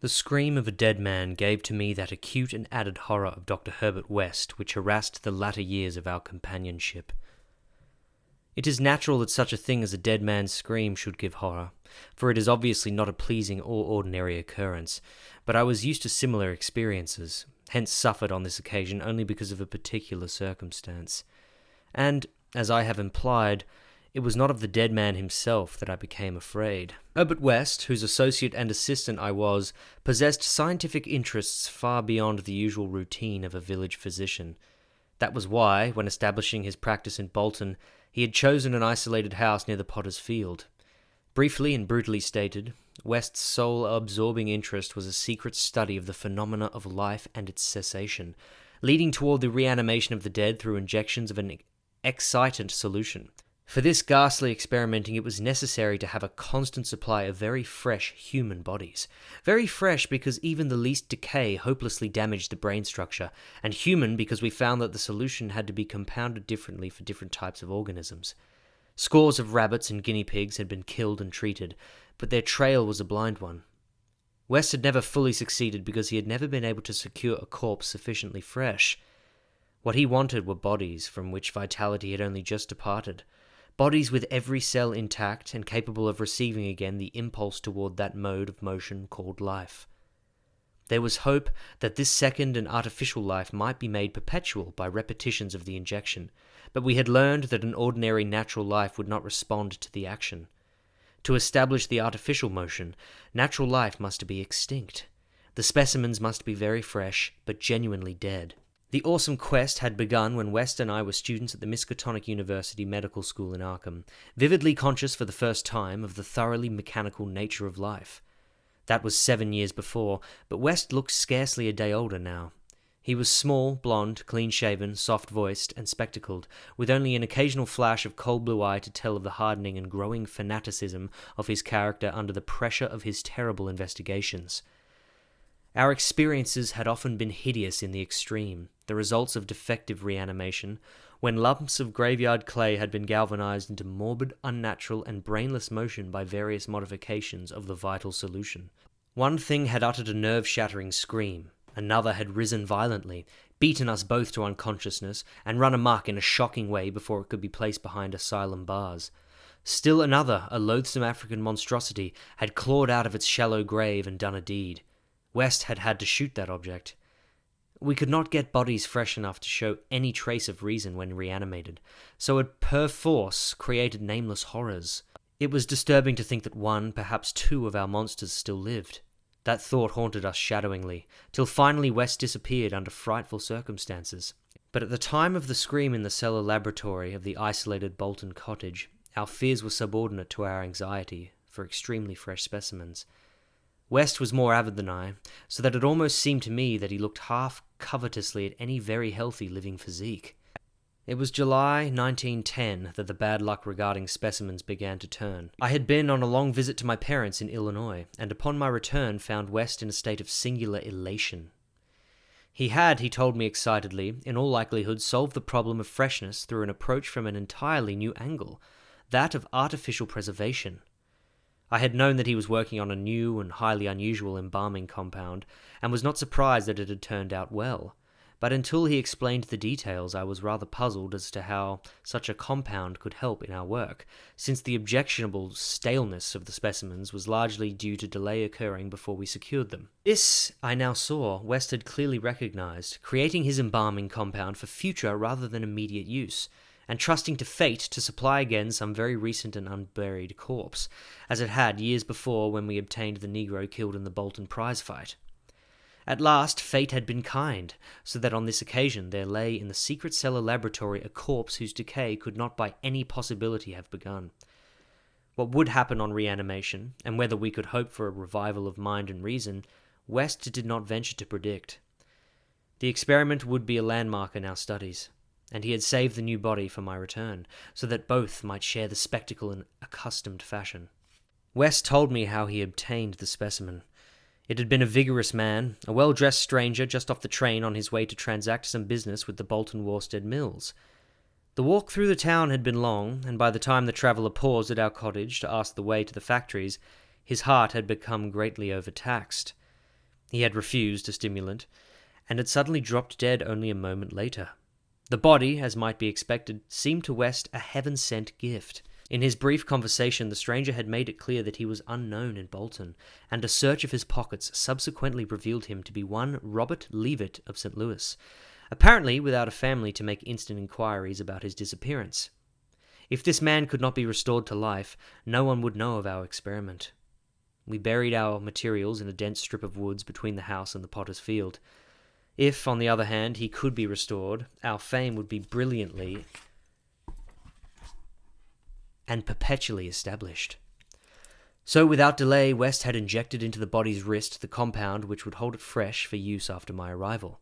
The scream of a dead man gave to me that acute and added horror of Dr. Herbert West which harassed the latter years of our companionship. It is natural that such a thing as a dead man's scream should give horror, for it is obviously not a pleasing or ordinary occurrence, but I was used to similar experiences, hence suffered on this occasion only because of a particular circumstance. And, as I have implied, it was not of the dead man himself that I became afraid. Herbert West, whose associate and assistant I was, possessed scientific interests far beyond the usual routine of a village physician. That was why, when establishing his practice in Bolton, he had chosen an isolated house near the Potter's Field. Briefly and brutally stated, West's sole absorbing interest was a secret study of the phenomena of life and its cessation, leading toward the reanimation of the dead through injections of an excitant solution. For this ghastly experimenting it was necessary to have a constant supply of very fresh human bodies. Very fresh because even the least decay hopelessly damaged the brain structure, and human because we found that the solution had to be compounded differently for different types of organisms. Scores of rabbits and guinea pigs had been killed and treated, but their trail was a blind one. West had never fully succeeded because he had never been able to secure a corpse sufficiently fresh. What he wanted were bodies from which vitality had only just departed. Bodies with every cell intact and capable of receiving again the impulse toward that mode of motion called life. There was hope that this second and artificial life might be made perpetual by repetitions of the injection, but we had learned that an ordinary natural life would not respond to the action. To establish the artificial motion, natural life must be extinct. The specimens must be very fresh, but genuinely dead. The awesome quest had begun when West and I were students at the Miskatonic University Medical School in Arkham, vividly conscious for the first time of the thoroughly mechanical nature of life. That was 7 years before, but West looked scarcely a day older now. He was small, blond, clean-shaven, soft-voiced, and spectacled, with only an occasional flash of cold blue eye to tell of the hardening and growing fanaticism of his character under the pressure of his terrible investigations. Our experiences had often been hideous in the extreme, the results of defective reanimation, when lumps of graveyard clay had been galvanized into morbid, unnatural, and brainless motion by various modifications of the vital solution. One thing had uttered a nerve-shattering scream, another had risen violently, beaten us both to unconsciousness, and run amok in a shocking way before it could be placed behind asylum bars. Still another, a loathsome African monstrosity, had clawed out of its shallow grave and done a deed. West had had to shoot that object. We could not get bodies fresh enough to show any trace of reason when reanimated, so it perforce created nameless horrors. It was disturbing to think that one, perhaps two of our monsters still lived. That thought haunted us shadowingly, till finally West disappeared under frightful circumstances. But at the time of the scream in the cellar laboratory of the isolated Bolton cottage, our fears were subordinate to our anxiety for extremely fresh specimens. West was more avid than I, so that it almost seemed to me that he looked half covetously at any very healthy living physique. It was July 1910 that the bad luck regarding specimens began to turn. I had been on a long visit to my parents in Illinois, and upon my return found West in a state of singular elation. He had, he told me excitedly, in all likelihood solved the problem of freshness through an approach from an entirely new angle, that of artificial preservation. I had known that he was working on a new and highly unusual embalming compound, and was not surprised that it had turned out well. But until he explained the details, I was rather puzzled as to how such a compound could help in our work, since the objectionable staleness of the specimens was largely due to delay occurring before we secured them. This, I now saw, West had clearly recognized, creating his embalming compound for future rather than immediate use, and trusting to fate to supply again some very recent and unburied corpse, as it had years before when we obtained the Negro killed in the Bolton prize fight. At last, fate had been kind, so that on this occasion there lay in the secret cellar laboratory a corpse whose decay could not by any possibility have begun. What would happen on reanimation, and whether we could hope for a revival of mind and reason, West did not venture to predict. The experiment would be a landmark in our studies, and he had saved the new body for my return, so that both might share the spectacle in accustomed fashion. West told me how he obtained the specimen. It had been a vigorous man, a well-dressed stranger just off the train on his way to transact some business with the Bolton Worsted Mills. The walk through the town had been long, and by the time the traveller paused at our cottage to ask the way to the factories, his heart had become greatly overtaxed. He had refused a stimulant, and had suddenly dropped dead only a moment later. The body, as might be expected, seemed to West a heaven-sent gift. In his brief conversation, the stranger had made it clear that he was unknown in Bolton, and a search of his pockets subsequently revealed him to be one Robert Leavitt of St. Louis, apparently without a family to make instant inquiries about his disappearance. If this man could not be restored to life, no one would know of our experiment. We buried our materials in a dense strip of woods between the house and the potter's field. If, on the other hand, he could be restored, our fame would be brilliantly and perpetually established. So, without delay, West had injected into the body's wrist the compound which would hold it fresh for use after my arrival.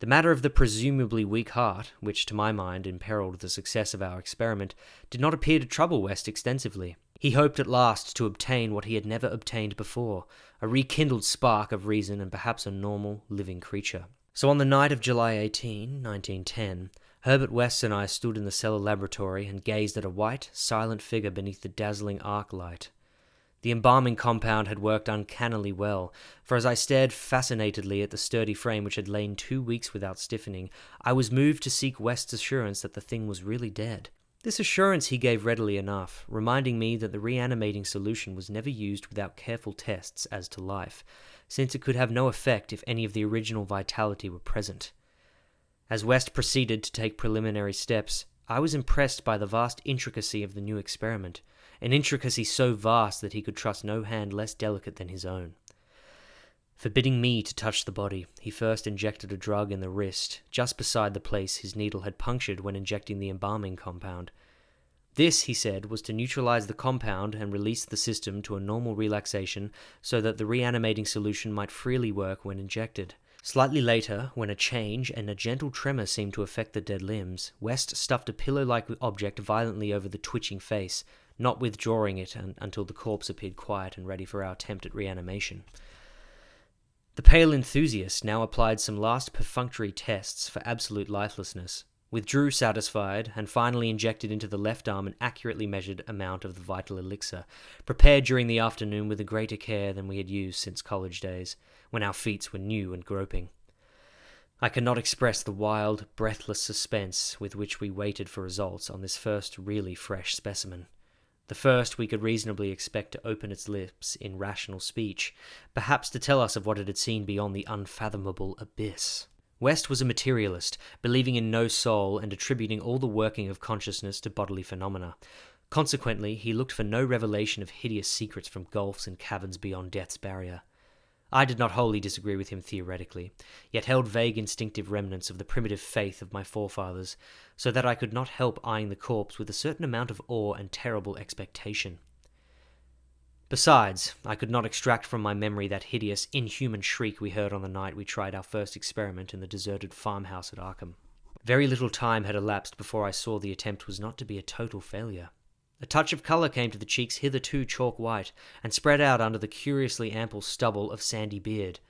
The matter of the presumably weak heart, which to my mind imperiled the success of our experiment, did not appear to trouble West extensively. He hoped at last to obtain what he had never obtained before, a rekindled spark of reason and perhaps a normal, living creature. So on the night of July 18, 1910, Herbert West and I stood in the cellar laboratory and gazed at a white, silent figure beneath the dazzling arc light. The embalming compound had worked uncannily well, for as I stared fascinatedly at the sturdy frame which had lain 2 weeks without stiffening, I was moved to seek West's assurance that the thing was really dead. This assurance he gave readily enough, reminding me that the reanimating solution was never used without careful tests as to life, since it could have no effect if any of the original vitality were present. As West proceeded to take preliminary steps, I was impressed by the vast intricacy of the new experiment, an intricacy so vast that he could trust no hand less delicate than his own. Forbidding me to touch the body, he first injected a drug in the wrist, just beside the place his needle had punctured when injecting the embalming compound. This, he said, was to neutralize the compound and release the system to a normal relaxation so that the reanimating solution might freely work when injected. Slightly later, when a change and a gentle tremor seemed to affect the dead limbs, West stuffed a pillow-like object violently over the twitching face, not withdrawing it until the corpse appeared quiet and ready for our attempt at reanimation. The pale enthusiast now applied some last perfunctory tests for absolute lifelessness, withdrew satisfied, and finally injected into the left arm an accurately measured amount of the vital elixir, prepared during the afternoon with a greater care than we had used since college days, when our feet were new and groping. I cannot express the wild, breathless suspense with which we waited for results on this first really fresh specimen. The first we could reasonably expect to open its lips in rational speech, perhaps to tell us of what it had seen beyond the unfathomable abyss. West was a materialist, believing in no soul and attributing all the working of consciousness to bodily phenomena. Consequently, he looked for no revelation of hideous secrets from gulfs and caverns beyond death's barrier. I did not wholly disagree with him theoretically, yet held vague instinctive remnants of the primitive faith of my forefathers, so that I could not help eyeing the corpse with a certain amount of awe and terrible expectation. Besides, I could not extract from my memory that hideous, inhuman shriek we heard on the night we tried our first experiment in the deserted farmhouse at Arkham. Very little time had elapsed before I saw the attempt was not to be a total failure. A touch of colour came to the cheeks hitherto chalk white, and spread out under the curiously ample stubble of sandy beard.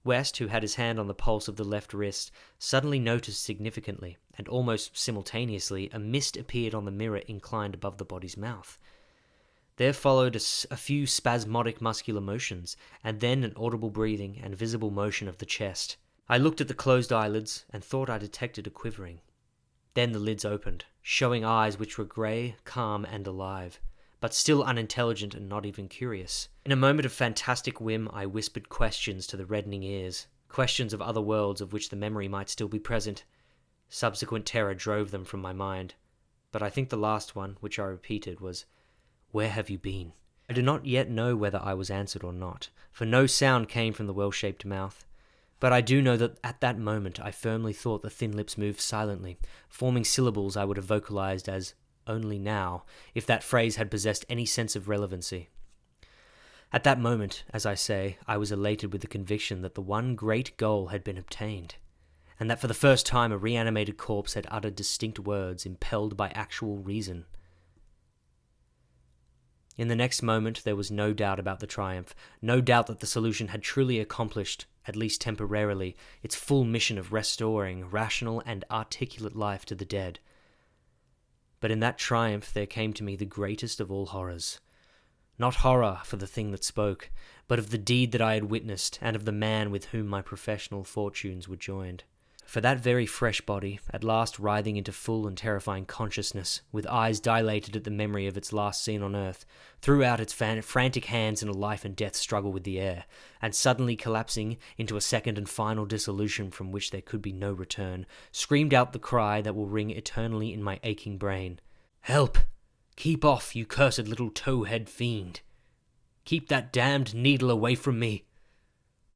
West, who had his hand on the pulse of the left wrist, suddenly noticed significantly, and almost simultaneously, a mist appeared on the mirror inclined above the body's mouth. There followed a few spasmodic muscular motions, and then an audible breathing and visible motion of the chest. I looked at the closed eyelids, and thought I detected a quivering. Then the lids opened, showing eyes which were grey, calm, and alive, but still unintelligent and not even curious. In a moment of fantastic whim, I whispered questions to the reddening ears, questions of other worlds of which the memory might still be present. Subsequent terror drove them from my mind, but I think the last one, which I repeated, was, "Where have you been?" I do not yet know whether I was answered or not, for no sound came from the well-shaped mouth. But I do know that at that moment I firmly thought the thin lips moved silently, forming syllables I would have vocalized as "only now," if that phrase had possessed any sense of relevancy. At that moment, as I say, I was elated with the conviction that the one great goal had been obtained, and that for the first time a reanimated corpse had uttered distinct words impelled by actual reason. In the next moment there was no doubt about the triumph, no doubt that the solution had truly accomplished, at least temporarily, its full mission of restoring rational and articulate life to the dead. But in that triumph there came to me the greatest of all horrors. Not horror for the thing that spoke, but of the deed that I had witnessed, and of the man with whom my professional fortunes were joined. For that very fresh body, at last writhing into full and terrifying consciousness, with eyes dilated at the memory of its last scene on earth, threw out its frantic hands in a life and death struggle with the air, and suddenly collapsing into a second and final dissolution from which there could be no return, screamed out the cry that will ring eternally in my aching brain. "Help! Keep off, you cursed little towhead fiend! Keep that damned needle away from me!"